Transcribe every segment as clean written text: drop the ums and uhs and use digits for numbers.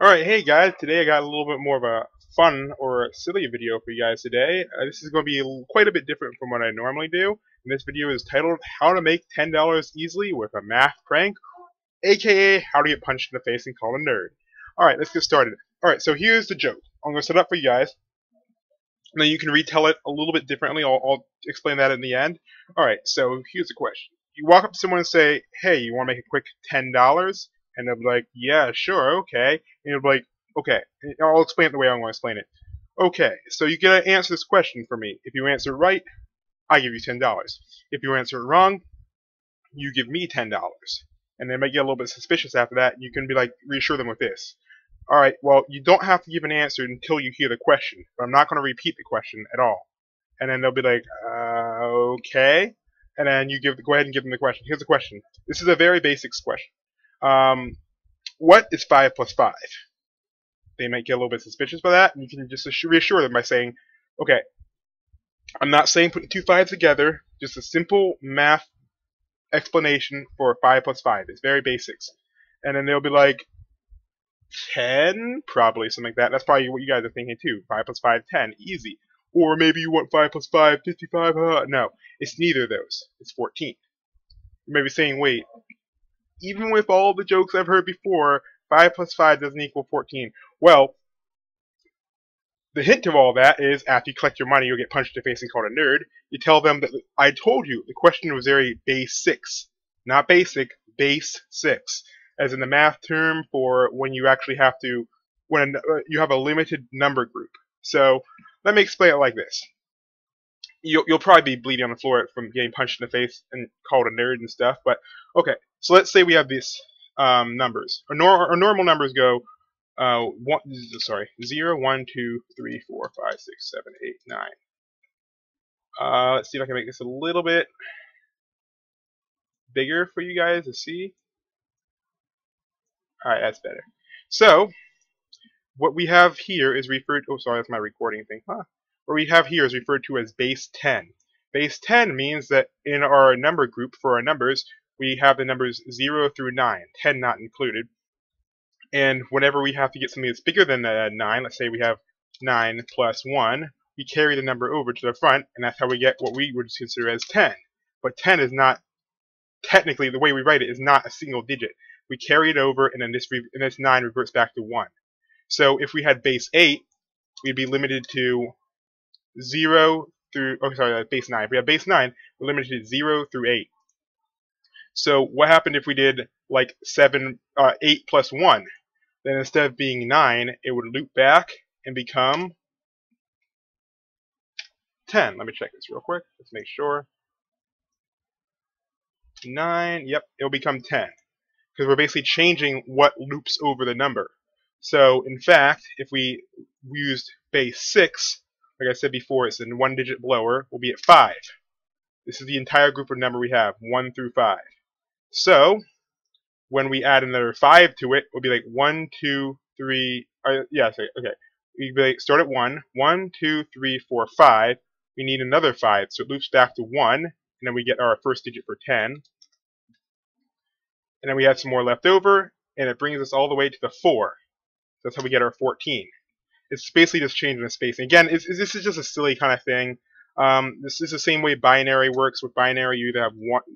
Alright, hey guys, today I got a little bit more of a fun or silly video for you guys today. This is going to be quite a bit different from what I normally do. And this video is titled, How to Make $10 Easily with a Math Prank, aka How to Get Punched in the Face and Called a Nerd. Alright, let's get started. Alright, so here's the joke. I'm going to set up for you guys, and then you can retell it a little bit differently. I'll explain that in the end. Alright, so here's the question. You walk up to someone and say, hey, you want to make a quick $10? And they'll be like, yeah, sure, okay. And you'll be like, okay. And I'll explain it the way I want to explain it. Okay, so you gotta answer this question for me. If you answer right, I give you $10. If you answer it wrong, you give me $10. And they might get a little bit suspicious after that. And you can be like, reassure them with this. Alright, well, you don't have to give an answer until you hear the question. But I'm not going to repeat the question at all. And then they'll be like, okay. And then you go ahead and give them the question. Here's the question. This is a very basic question. What is 5 plus 5? They might get a little bit suspicious by that, and you can just reassure them by saying, okay, I'm not saying putting two 5s together, just a simple math explanation for 5 plus 5. It's very basics. And then they'll be like, 10? Probably, something like that. That's probably what you guys are thinking too. 5 plus 5, 10. Easy. Or maybe you want 5 plus 5, 55. No, it's neither of those. It's 14. You may be saying, wait, even with all the jokes I've heard before, 5 plus 5 doesn't equal 14. Well, the hint of all that is after you collect your money, you'll get punched in the face and called a nerd. You tell them that I told you the question was very basic. Not basic, base 6. As in the math term for when you actually have to, when you have a limited number group. So, let me explain it like this. You'll probably be bleeding on the floor from getting punched in the face and called a nerd and stuff, but okay. So let's say we have these numbers. Our normal numbers go 0, 1, 2, 3, 4, 5, 6, 7, 8, 9. Let's see if I can make this a little bit bigger for you guys to see. Alright, that's better. So, what we have here is referred to, oh sorry, that's my recording thing. What we have here is referred to as base 10. Base 10 means that in our number group for our numbers, we have the numbers 0 through 9, 10 not included. And whenever we have to get something that's bigger than 9, let's say we have 9 plus 1, we carry the number over to the front, and that's how we get what we would consider as 10. But 10 is not, technically, the way we write it is not a single digit. We carry it over, and then this 9 reverts back to 1. So if we had base 8, we'd be limited to 0 through, oh sorry, base 9. If we have base 9, we're limited to 0 through 8. So what happened if we did like 8 plus 1? Then instead of being 9, it would loop back and become 10. Let me check this real quick. Let's make sure. 9, yep, it'll become 10. Because we're basically changing what loops over the number. So in fact, if we used base 6, like I said before, it's in 1 digit lower, we'll be at 5. This is the entire group of number we have, 1 through 5. So, when we add another 5 to it, we'll be like 1, 2, 3, okay. We start at 1, 1, 2, 3, 4, 5. We need another 5, so it loops back to 1, and then we get our first digit for 10. And then we have some more left over, and it brings us all the way to the 4. That's how we get our 14. It's basically just changing the space. And again, this is just a silly kind of thing. This is the same way binary works. With binary, you either have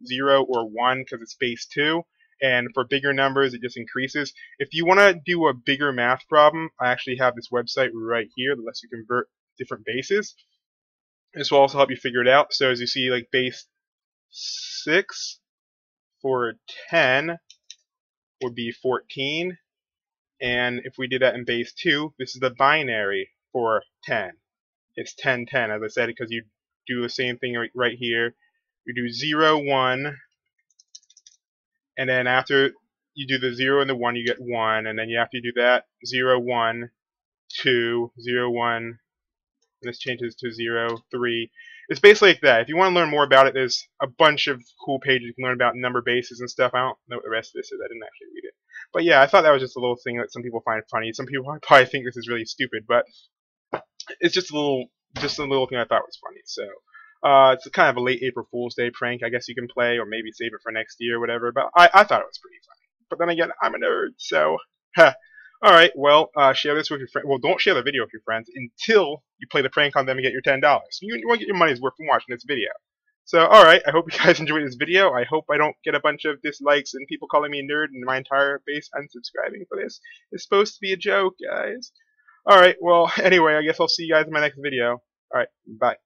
0 or 1 because it's base 2. And for bigger numbers, it just increases. If you want to do a bigger math problem, I actually have this website right here that lets you convert different bases. This will also help you figure it out. So as you see, like base 6 for 10 would be 14. And if we did that in base 2, this is the binary for 10. It's 10, 10, as I said, because you do the same thing right here. You do 0, 1, and then after you do the 0 and the 1, you get 1, and then you have to do that 0, 1, 2, 0, 1, and this changes to 0, 3. It's basically like that. If you want to learn more about it, there's a bunch of cool pages you can learn about number bases and stuff. I don't know what the rest of this is. I didn't actually read it. But yeah, I thought that was just a little thing that some people find funny. Some people probably think this is really stupid, but it's just a little thing I thought was funny. So it's kind of a late April Fool's Day prank, I guess you can play, or maybe save it for next year or whatever. But I thought it was pretty funny. But then again, I'm a nerd, so Alright, well, share this with your friends. Well, don't share the video with your friends until you play the prank on them and get your $10. You want to get your money's worth from watching this video. So, alright, I hope you guys enjoyed this video. I hope I don't get a bunch of dislikes and people calling me a nerd and my entire base unsubscribing for this. It's supposed to be a joke, guys. Alright, well, anyway, I guess I'll see you guys in my next video. Alright, bye.